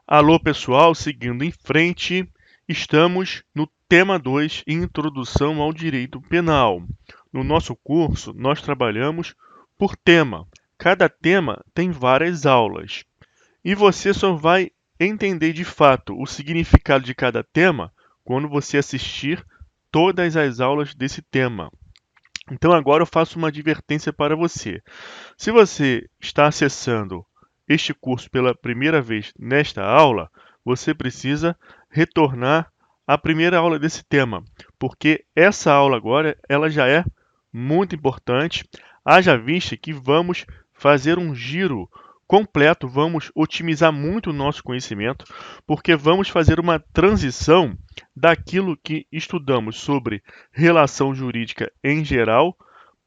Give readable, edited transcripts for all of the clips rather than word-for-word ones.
Alô pessoal, seguindo em frente, estamos no tema 2, Introdução ao Direito Penal. No nosso curso, nós trabalhamos por tema. Cada tema tem várias aulas. E você só vai entender de fato o significado de cada tema quando você assistir todas as aulas desse tema. Então agora eu faço uma advertência para você. Se você está acessando este curso pela primeira vez nesta aula, você precisa retornar à primeira aula desse tema, porque essa aula agora ela já é muito importante, haja vista que vamos fazer um giro completo, vamos otimizar muito o nosso conhecimento, porque vamos fazer uma transição daquilo que estudamos sobre relação jurídica em geral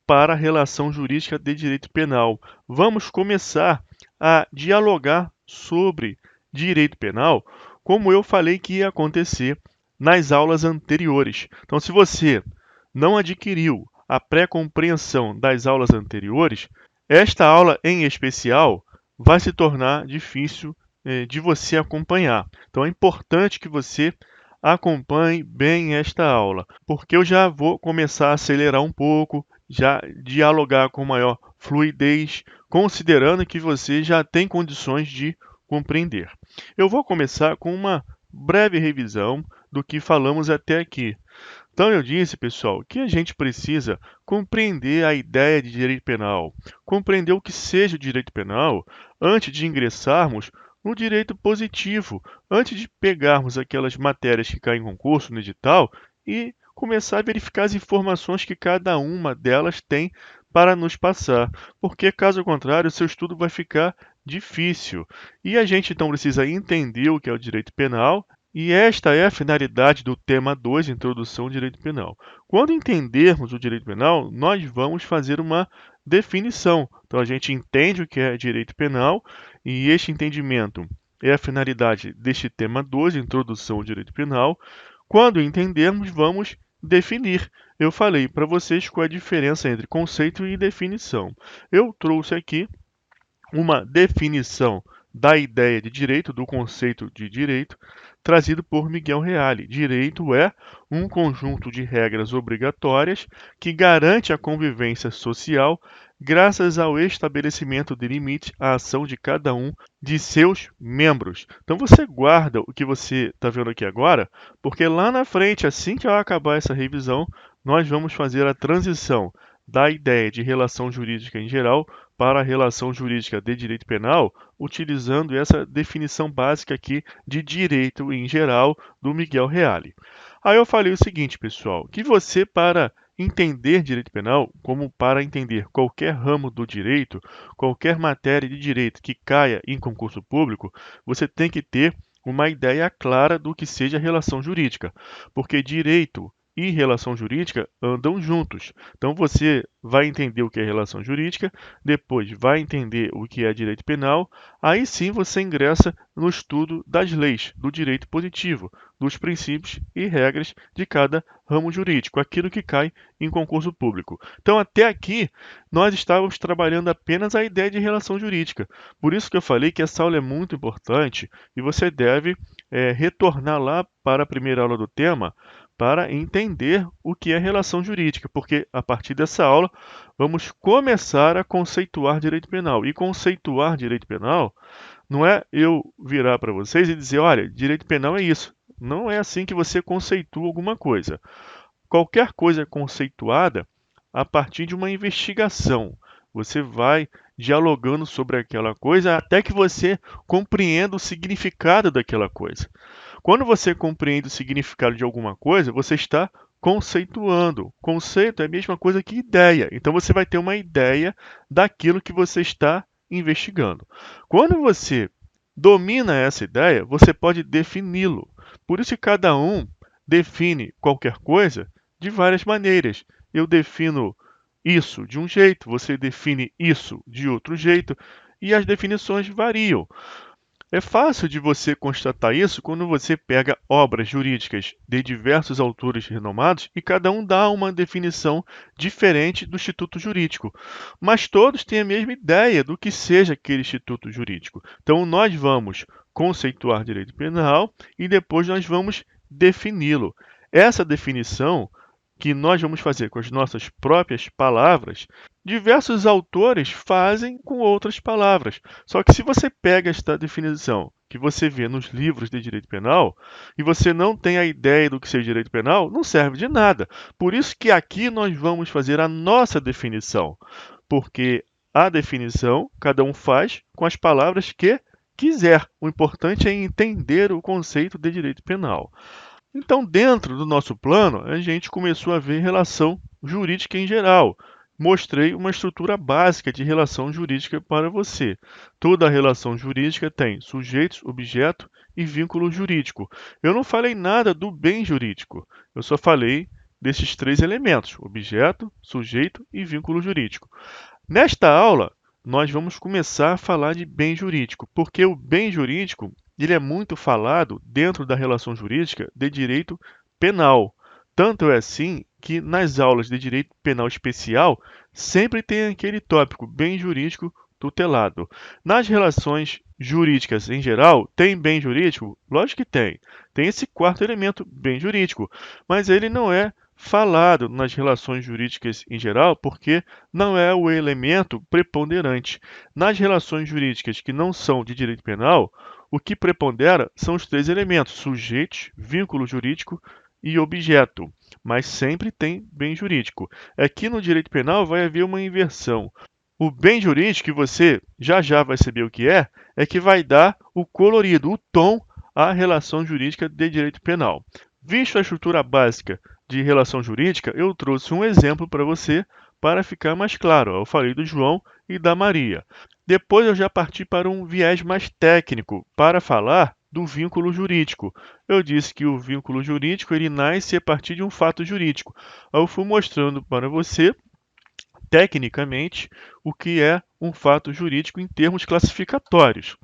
para a relação jurídica de direito penal. Vamos começar a dialogar sobre direito penal, como eu falei que ia acontecer nas aulas anteriores. Então, se você não adquiriu a pré-compreensão das aulas anteriores, esta aula em especial vai se tornar difícil de você acompanhar. Então, é importante que você acompanhe bem esta aula, porque eu já vou começar a acelerar um pouco, já dialogar com maior fluidez, considerando que você já tem condições de compreender. Eu vou começar com uma breve revisão do que falamos até aqui. Então, eu disse, pessoal, que a gente precisa compreender a ideia de direito penal, compreender o que seja o direito penal antes de ingressarmos no direito positivo, antes de pegarmos aquelas matérias que caem em concurso, no edital, e começar a verificar as informações que cada uma delas tem para nos passar, porque caso contrário, o seu estudo vai ficar difícil. E a gente então precisa entender o que é o direito penal, e esta é a finalidade do tema 2, Introdução ao Direito Penal. Quando entendermos o direito penal, nós vamos fazer uma definição. Então, a gente entende o que é direito penal, e este entendimento é a finalidade deste tema 2, Introdução ao Direito Penal. Quando entendermos, vamos definir. Eu falei para vocês qual é a diferença entre conceito e definição. Eu trouxe aqui uma definição da ideia de direito, do conceito de direito, trazido por Miguel Reale. Direito é um conjunto de regras obrigatórias que garante a convivência social graças ao estabelecimento de limite à ação de cada um de seus membros. Então você guarda o que você está vendo aqui agora, porque lá na frente, assim que eu acabar essa revisão, nós vamos fazer a transição da ideia de relação jurídica em geral para a relação jurídica de direito penal, utilizando essa definição básica aqui de direito em geral do Miguel Reale. Aí eu falei o seguinte, pessoal, que você para entender direito penal, como para entender qualquer ramo do direito, qualquer matéria de direito que caia em concurso público, você tem que ter uma ideia clara do que seja relação jurídica, porque direito e relação jurídica andam juntos. Então você vai entender o que é relação jurídica, depois vai entender o que é direito penal, aí sim você ingressa no estudo das leis, do direito positivo, dos princípios e regras de cada ramo jurídico, aquilo que cai em concurso público. Então até aqui nós estávamos trabalhando apenas a ideia de relação jurídica. Por isso que eu falei que essa aula é muito importante e você deve retornar lá para a primeira aula do tema para entender o que é relação jurídica, porque a partir dessa aula vamos começar a conceituar direito penal. E conceituar direito penal não é eu virar para vocês e dizer, olha, direito penal é isso. Não é assim que você conceitua alguma coisa. Qualquer coisa é conceituada a partir de uma investigação. Você vai dialogando sobre aquela coisa até que você compreenda o significado daquela coisa. Quando você compreende o significado de alguma coisa, você está conceituando. Conceito é a mesma coisa que ideia. Então você vai ter uma ideia daquilo que você está investigando. Quando você domina essa ideia, você pode defini-lo. Por isso que cada um define qualquer coisa de várias maneiras. Eu defino isso de um jeito, você define isso de outro jeito, e as definições variam. É fácil de você constatar isso quando você pega obras jurídicas de diversos autores renomados e cada um dá uma definição diferente do instituto jurídico, mas todos têm a mesma ideia do que seja aquele instituto jurídico. Então, nós vamos conceituar direito penal e depois nós vamos defini-lo. Essa definição que nós vamos fazer com as nossas próprias palavras, diversos autores fazem com outras palavras. Só que se você pega esta definição que você vê nos livros de direito penal e você não tem a ideia do que seja direito penal, não serve de nada. Por isso que aqui nós vamos fazer a nossa definição, porque a definição cada um faz com as palavras que quiser. O importante é entender o conceito de direito penal. Então, dentro do nosso plano, a gente começou a ver relação jurídica em geral. Mostrei uma estrutura básica de relação jurídica para você. Toda relação jurídica tem sujeitos, objeto e vínculo jurídico. Eu não falei nada do bem jurídico, eu só falei desses três elementos: objeto, sujeito e vínculo jurídico. Nesta aula, nós vamos começar a falar de bem jurídico, porque o bem jurídico ele é muito falado dentro da relação jurídica de direito penal. Tanto é assim que nas aulas de direito penal especial sempre tem aquele tópico bem jurídico tutelado. Nas relações jurídicas em geral, tem bem jurídico? Lógico que tem. Tem esse quarto elemento, bem jurídico, mas ele não é falado nas relações jurídicas em geral porque não é o elemento preponderante. Nas relações jurídicas que não são de direito penal, o que prepondera são os três elementos: sujeito, vínculo jurídico e objeto, mas sempre tem bem jurídico. Aqui no direito penal vai haver uma inversão. O bem jurídico, que você já vai saber o que é que vai dar o colorido, o tom à relação jurídica de direito penal. Visto a estrutura básica de relação jurídica, eu trouxe um exemplo para você para ficar mais claro. Eu falei do João e da Maria. Depois eu já parti para um viés mais técnico para falar do vínculo jurídico. Eu disse que o vínculo jurídico ele nasce a partir de um fato jurídico. Eu fui mostrando para você, tecnicamente, o que é um fato jurídico em termos classificatórios.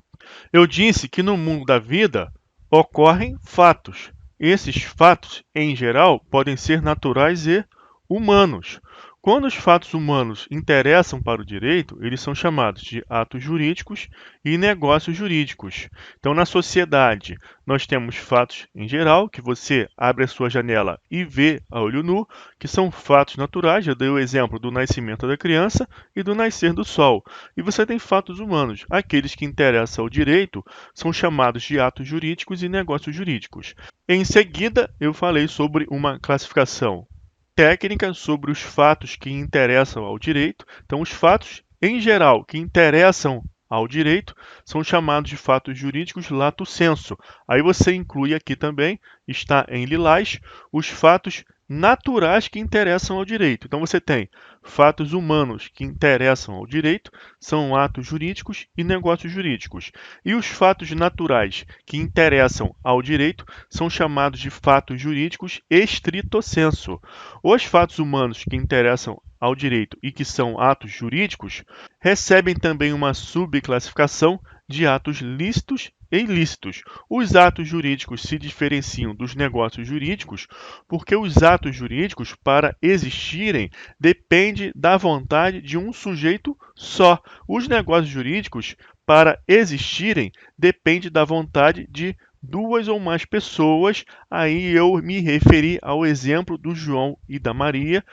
Eu disse que no mundo da vida ocorrem fatos. Esses fatos, em geral, podem ser naturais e humanos. Quando os fatos humanos interessam para o direito, eles são chamados de atos jurídicos e negócios jurídicos. Então, na sociedade, nós temos fatos em geral, que você abre a sua janela e vê a olho nu, que são fatos naturais. Eu dei o exemplo do nascimento da criança e do nascer do sol. E você tem fatos humanos. Aqueles que interessam ao direito são chamados de atos jurídicos e negócios jurídicos. Em seguida, eu falei sobre uma classificação técnica sobre os fatos que interessam ao direito. Então, os fatos, em geral, que interessam ao direito são chamados de fatos jurídicos lato sensu. Aí você inclui aqui também, está em lilás, os fatos naturais que interessam ao direito. Então, você tem fatos humanos que interessam ao direito, são atos jurídicos e negócios jurídicos. E os fatos naturais que interessam ao direito são chamados de fatos jurídicos stricto sensu. Os fatos humanos que interessam ao direito e que são atos jurídicos recebem também uma subclassificação de atos lícitos e ilícitos. Os atos jurídicos se diferenciam dos negócios jurídicos porque os atos jurídicos, para existirem, dependem da vontade de um sujeito só. Os negócios jurídicos, para existirem, dependem da vontade de duas ou mais pessoas. Aí eu me referi ao exemplo do João e da Maria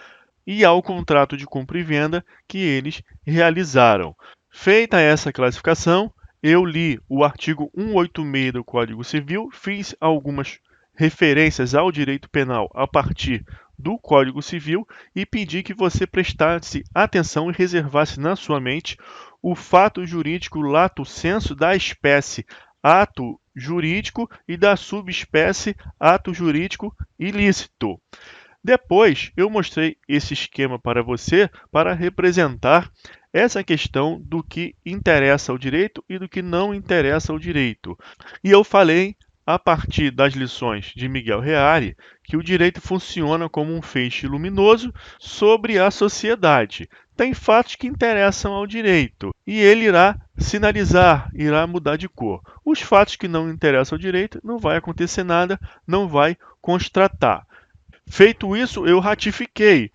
e ao contrato de compra e venda que eles realizaram. Feita essa classificação, eu li o artigo 186 do Código Civil, fiz algumas referências ao direito penal a partir do Código Civil e pedi que você prestasse atenção e reservasse na sua mente o fato jurídico lato sensu da espécie ato jurídico e da subespécie ato jurídico ilícito. Depois, eu mostrei esse esquema para você para representar essa questão do que interessa ao direito e do que não interessa ao direito. E eu falei, a partir das lições de Miguel Reale, que o direito funciona como um feixe luminoso sobre a sociedade. Tem fatos que interessam ao direito e ele irá sinalizar, irá mudar de cor. Os fatos que não interessam ao direito, não vai acontecer nada, não vai constatar. Feito isso, eu ratifiquei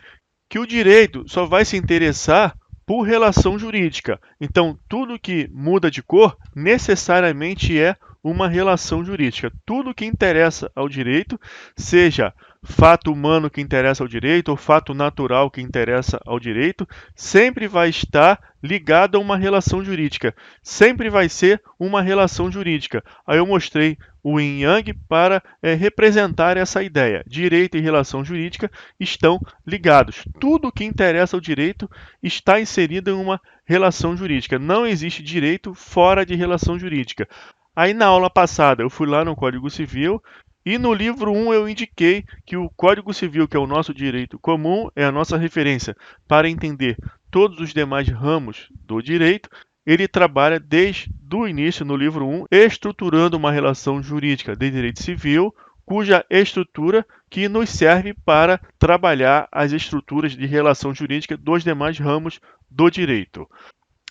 que o direito só vai se interessar por relação jurídica. Então, tudo que muda de cor necessariamente é uma relação jurídica. Tudo que interessa ao direito, seja fato humano que interessa ao direito ou fato natural que interessa ao direito, sempre vai estar ligado a uma relação jurídica. Sempre vai ser uma relação jurídica. Aí eu mostrei o yin yang para representar essa ideia. Direito e relação jurídica estão ligados. Tudo que interessa ao direito está inserido em uma relação jurídica. Não existe direito fora de relação jurídica. Aí na aula passada eu fui lá no Código Civil e no livro 1 eu indiquei que o Código Civil, que é o nosso direito comum, é a nossa referência para entender todos os demais ramos do direito. Ele trabalha desde o início, no livro 1, estruturando uma relação jurídica de direito civil, cuja estrutura que nos serve para trabalhar as estruturas de relação jurídica dos demais ramos do direito.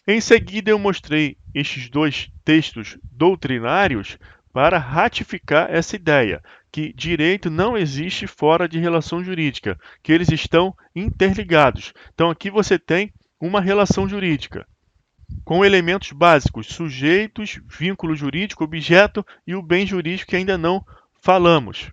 Em seguida, eu mostrei estes dois textos doutrinários para ratificar essa ideia, que direito não existe fora de relação jurídica, que eles estão interligados. Então, aqui você tem uma relação jurídica com elementos básicos, sujeitos, vínculo jurídico, objeto e o bem jurídico que ainda não falamos.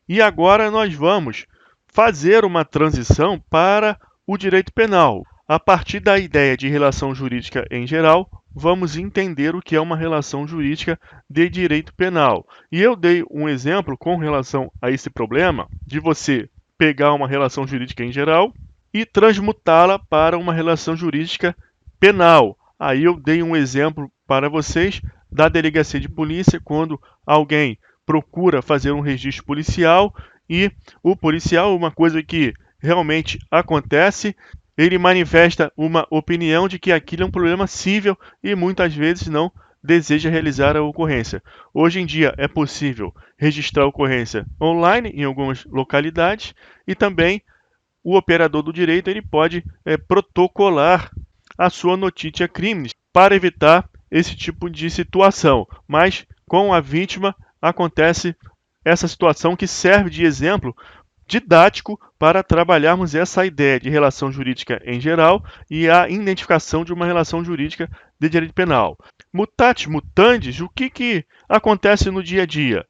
E agora nós vamos fazer uma transição para o direito penal. A partir da ideia de relação jurídica em geral, vamos entender o que é uma relação jurídica de direito penal. E eu dei um exemplo com relação a esse problema de você pegar uma relação jurídica em geral e transmutá-la para uma relação jurídica penal. Aí eu dei um exemplo para vocês da delegacia de polícia, quando alguém procura fazer um registro policial e o policial, uma coisa que realmente acontece, ele manifesta uma opinião de que aquilo é um problema cível e muitas vezes não deseja realizar a ocorrência. Hoje em dia é possível registrar a ocorrência online em algumas localidades e também o operador do direito ele pode protocolar a sua notícia crimes para evitar esse tipo de situação. Mas com a vítima acontece essa situação que serve de exemplo didático para trabalharmos essa ideia de relação jurídica em geral e a identificação de uma relação jurídica de direito penal. Mutatis mutandis, o que acontece no dia a dia?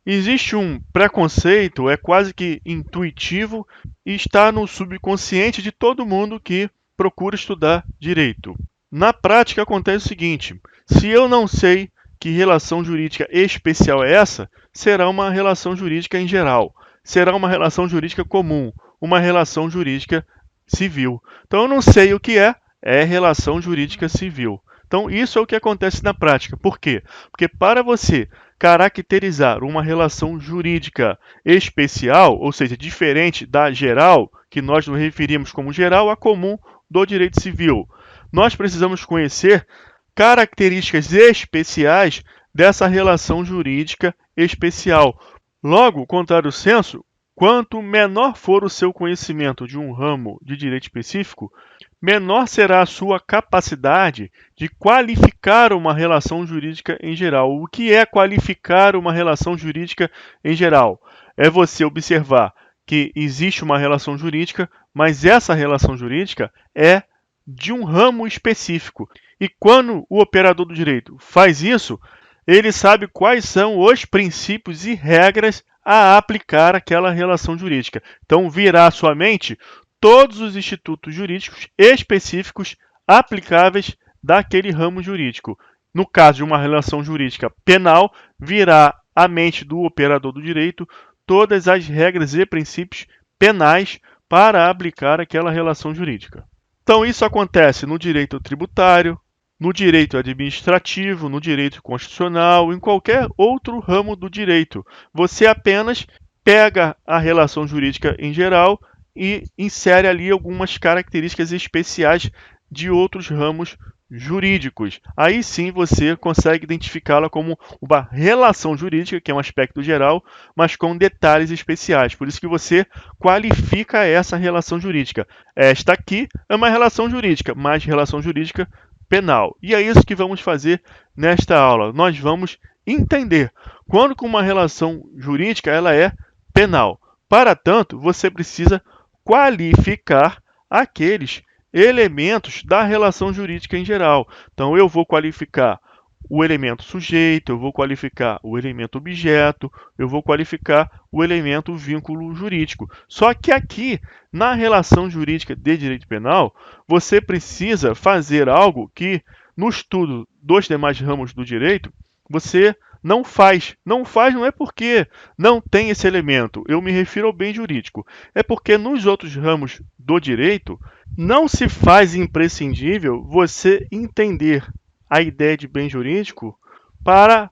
Existe um preconceito, é quase que intuitivo e está no subconsciente de todo mundo que procura estudar direito. Na prática acontece o seguinte: se eu não sei que relação jurídica especial é essa, será uma relação jurídica em geral, será uma relação jurídica comum, uma relação jurídica civil. Então eu não sei o que é relação jurídica civil. Então isso é o que acontece na prática. Por quê? Porque para você caracterizar uma relação jurídica especial, ou seja, diferente da geral, que nós nos referimos como geral, a comum do direito civil, nós precisamos conhecer características especiais dessa relação jurídica especial. Logo, contrário senso, quanto menor for o seu conhecimento de um ramo de direito específico, menor será a sua capacidade de qualificar uma relação jurídica em geral. O que é qualificar uma relação jurídica em geral? É você observar que existe uma relação jurídica, mas essa relação jurídica é de um ramo específico. E quando o operador do direito faz isso, ele sabe quais são os princípios e regras a aplicar àquela relação jurídica. Então, virá à sua mente todos os institutos jurídicos específicos aplicáveis daquele ramo jurídico. No caso de uma relação jurídica penal, virá à mente do operador do direito todas as regras e princípios penais para aplicar aquela relação jurídica. Então, isso acontece no direito tributário, no direito administrativo, no direito constitucional, em qualquer outro ramo do direito. Você apenas pega a relação jurídica em geral e insere ali algumas características especiais de outros ramos jurídicos. Aí sim você consegue identificá-la como uma relação jurídica, que é um aspecto geral, mas com detalhes especiais. Por isso que você qualifica essa relação jurídica. Esta aqui é uma relação jurídica, mas relação jurídica penal. E é isso que vamos fazer nesta aula. Nós vamos entender quando que uma relação jurídica ela é penal. Para tanto, você precisa qualificar aqueles elementos da relação jurídica em geral. Então, eu vou qualificar o elemento sujeito, eu vou qualificar o elemento objeto, eu vou qualificar o elemento vínculo jurídico. Só que aqui, na relação jurídica de direito penal, você precisa fazer algo que, no estudo dos demais ramos do direito, você não faz. Não faz não é porque não tem esse elemento, eu me refiro ao bem jurídico. É porque nos outros ramos do direito, não se faz imprescindível você entender a ideia de bem jurídico para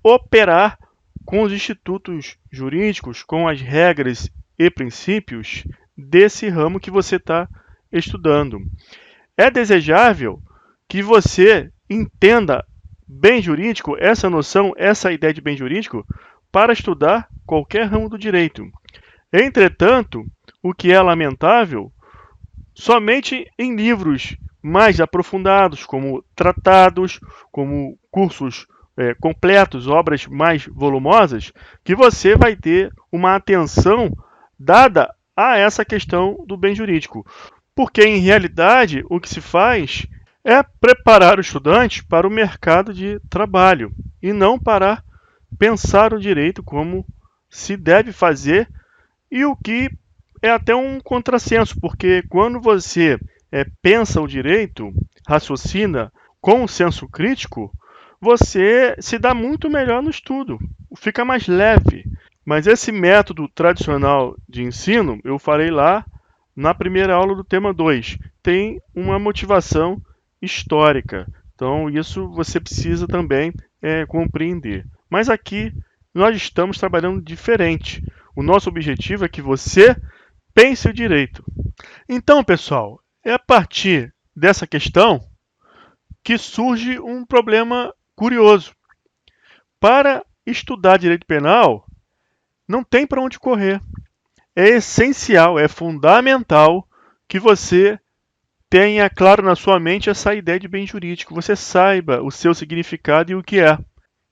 operar com os institutos jurídicos, com as regras e princípios desse ramo que você está estudando. É desejável que você entenda bem jurídico, essa noção, essa ideia de bem jurídico, para estudar qualquer ramo do direito. Entretanto, o que é lamentável, somente em livros mais aprofundados, como tratados, como cursos completos, obras mais volumosas, que você vai ter uma atenção dada a essa questão do bem jurídico. Porque, em realidade, o que se faz é preparar o estudante para o mercado de trabalho e não para pensar o direito como se deve fazer, e o que é até um contrassenso, porque quando você pensa o direito, raciocina com o senso crítico, você se dá muito melhor no estudo, fica mais leve. Mas esse método tradicional de ensino, eu falei lá na primeira aula do tema 2, tem uma motivação histórica. Então, isso você precisa também compreender. Mas aqui nós estamos trabalhando diferente. O nosso objetivo é que você pense o direito. Então, pessoal, é a partir dessa questão que surge um problema curioso. Para estudar direito penal, não tem para onde correr. É essencial, é fundamental que você tenha claro na sua mente essa ideia de bem jurídico, você saiba o seu significado e o que é.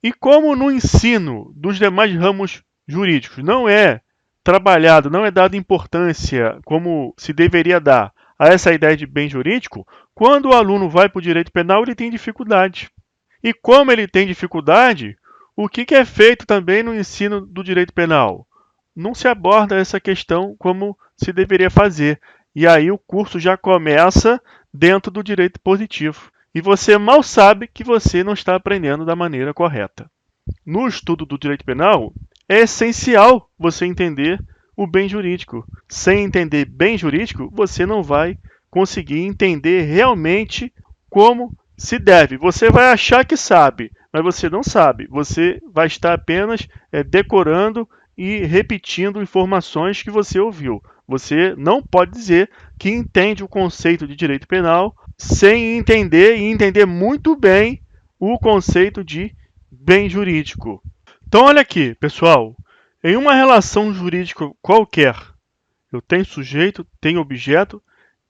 E como no ensino dos demais ramos jurídicos não é trabalhado, não é dada importância como se deveria dar a essa ideia de bem jurídico, quando o aluno vai para o direito penal, ele tem dificuldade. E como ele tem dificuldade, o que é feito também no ensino do direito penal? Não se aborda essa questão como se deveria fazer. E aí o curso já começa dentro do direito positivo. E você mal sabe que você não está aprendendo da maneira correta. No estudo do direito penal, é essencial você entender o bem jurídico. Sem entender bem jurídico, você não vai conseguir entender realmente como se deve. Você vai achar que sabe, mas você não sabe. Você vai estar apenas decorando e repetindo informações que você ouviu. Você não pode dizer que entende o conceito de direito penal sem entender e entender muito bem o conceito de bem jurídico. Então, olha aqui, pessoal. Em uma relação jurídica qualquer, eu tenho sujeito, tenho objeto,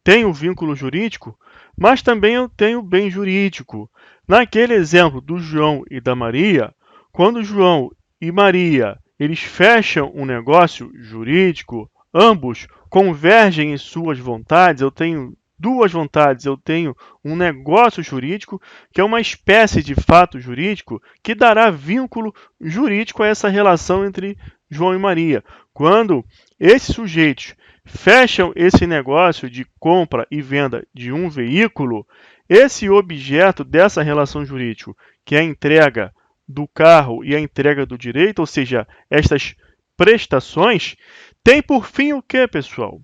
tenho vínculo jurídico, mas também eu tenho bem jurídico. Naquele exemplo do João e da Maria, quando João e Maria eles fecham um negócio jurídico, ambos convergem em suas vontades, eu tenho duas vontades, eu tenho um negócio jurídico, que é uma espécie de fato jurídico, que dará vínculo jurídico a essa relação entre João e Maria. Quando esses sujeitos fecham esse negócio de compra e venda de um veículo, esse objeto dessa relação jurídica, que é a entrega do carro e a entrega do direito, ou seja, estas prestações, tem por fim o que, pessoal?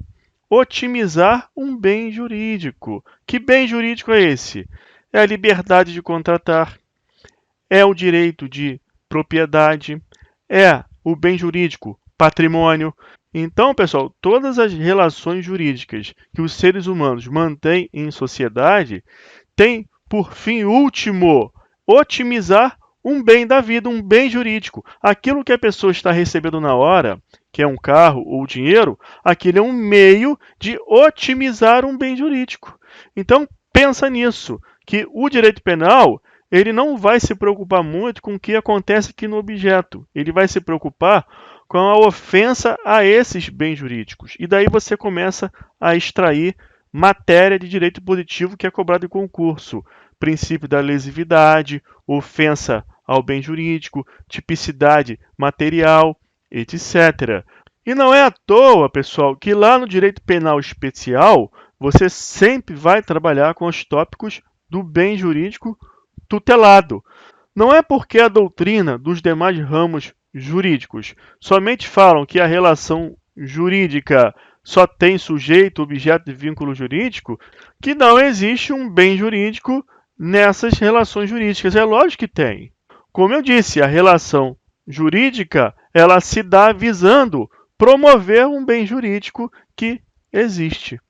Otimizar um bem jurídico. Que bem jurídico é esse? É a liberdade de contratar, é o direito de propriedade, é o bem jurídico patrimônio. Então, pessoal, todas as relações jurídicas que os seres humanos mantêm em sociedade têm por fim último otimizar um bem da vida, um bem jurídico. Aquilo que a pessoa está recebendo na hora, que é um carro ou dinheiro, aquilo é um meio de otimizar um bem jurídico. Então, pensa nisso, que o direito penal ele não vai se preocupar muito com o que acontece aqui no objeto. Ele vai se preocupar com a ofensa a esses bens jurídicos. E daí você começa a extrair matéria de direito positivo que é cobrado em concurso. princípio da lesividade, ofensa ao bem jurídico, tipicidade material, etc. E não é à toa, pessoal, que lá no direito penal especial, você sempre vai trabalhar com os tópicos do bem jurídico tutelado. Não é porque a doutrina dos demais ramos jurídicos somente falam que a relação jurídica só tem sujeito, objeto e vínculo jurídico, que não existe um bem jurídico nessas relações jurídicas. É lógico que tem. Como eu disse, a relação jurídica, ela se dá visando promover um bem jurídico que existe.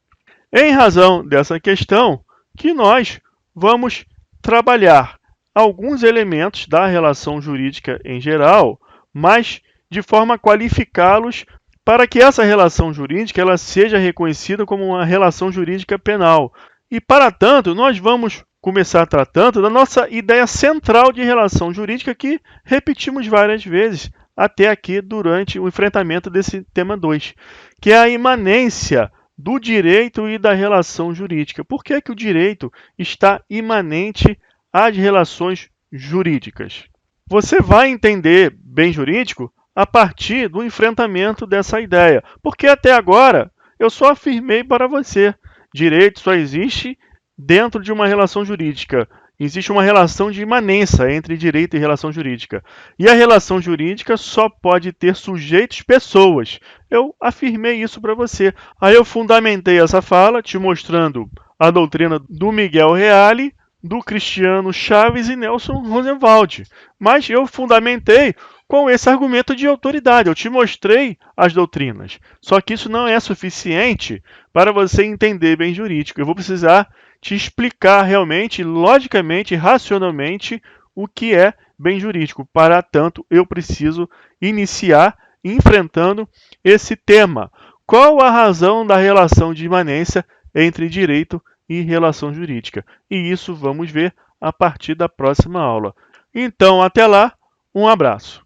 Em razão dessa questão, que nós vamos trabalhar alguns elementos da relação jurídica em geral, mas de forma a qualificá-los para que essa relação jurídica ela seja reconhecida como uma relação jurídica penal. E, para tanto, nós vamos começar tratando da nossa ideia central de relação jurídica que repetimos várias vezes até aqui durante o enfrentamento desse tema 2, que é a imanência do direito e da relação jurídica. Por que que o direito está imanente às relações jurídicas? Você vai entender bem jurídico a partir do enfrentamento dessa ideia, porque até agora eu só afirmei para você, direito só existe dentro de uma relação jurídica. Existe uma relação de imanência entre direito e relação jurídica. E a relação jurídica só pode ter sujeitos pessoas. Eu afirmei isso para você. Aí eu fundamentei essa fala te mostrando a doutrina do Miguel Reale, do Cristiano Chaves e Nelson Rosenwald. Mas eu fundamentei com esse argumento de autoridade. Eu te mostrei as doutrinas. Só que isso não é suficiente para você entender bem jurídico. Eu vou precisar te explicar realmente, logicamente, racionalmente, o que é bem jurídico. Para tanto, eu preciso iniciar enfrentando esse tema. Qual a razão da relação de imanência entre direito e relação jurídica? E isso vamos ver a partir da próxima aula. Então, até lá, um abraço.